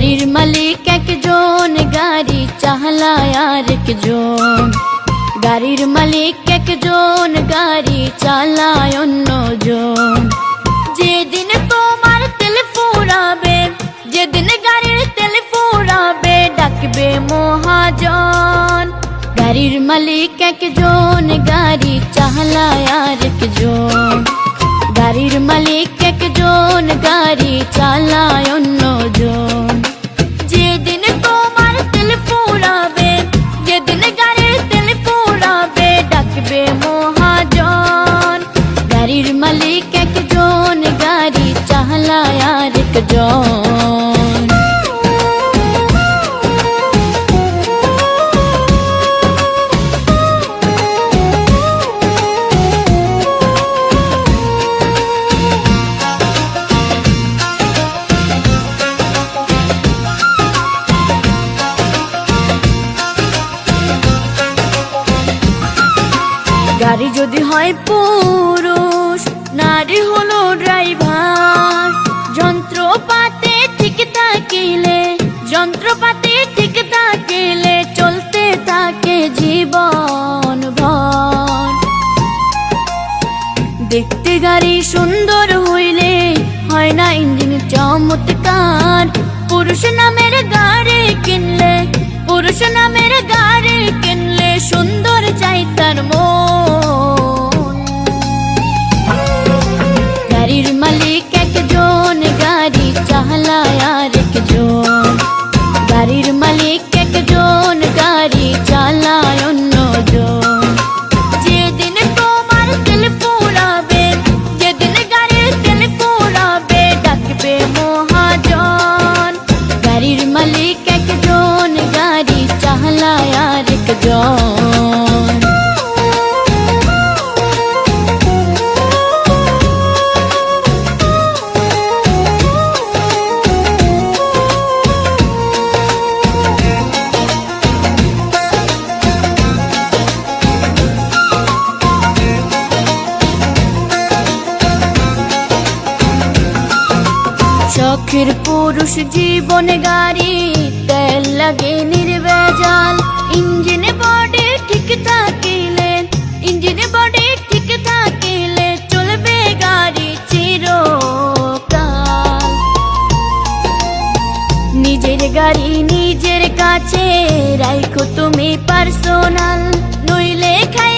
গাড়ির মালিক একজন, গাড়ি চালায় আরেকজন। গাড়ির মালিক একজন, গাড়ি চালায় অন্যজন। যেদিন তোমার তেল ফুরাবে, যেদিন গাড়ির তেল ফুরাবে, ডাকবে মহাজন। গাড়ির মালিক একজন, গাড়ি চালায় আরেকজন। গাড়ির মালিক একজন, গাড়ি চালায় অন্যজন। যেদিন তোমার তেল ফুরাবে, যেদিন গাড়ির তেল ফুরাবে, ডাকবে মহাজন। গাড়ির মালিক একজন, গাড়ি চালায় আরেকজন। গাড়ি যদি হয় পুরুষ, নারী হলো ড্রাইভার। যন্ত্রপাতি ঠিক থাকিলে, যন্ত্রপাতি ঠিক থাকিলে, চলতে থাকে জীবন ভর। দেখতে গাড়ি সুন্দর হইলে হয় না ইঞ্জিন চমৎকার। পুরুষ নামের গাড়ি কিনলে, পুরুষ নামের গাড়ি কিনলে, সুন্দর চাই তার মন। গাড়ির মালিক একজন, গাড়ি চালায় আরেকজন। গাড়ির মালিক একজন, গাড়ি চালায় অন্যজন। যেদিন তোমার তেল ফুরাবে, যেদিন গাড়ির তেল ফুরাবে, ডাকবে মহাজন। গাড়ির মালিক একজন, গাড়ি চালায় আরেকজন। শখের পুরুষ জীবনে গাড়ি, তেল লাগে নির্ভেজাল। ইঞ্জিন বডি ঠিক থাকিলে, ইঞ্জিন বডি ঠিক থাকিলে, চলবে গাড়ি চিরকাল। নিজের গাড়ি নিজের কাছে রাখো তুমি পার্সোনাল, নইলে খাই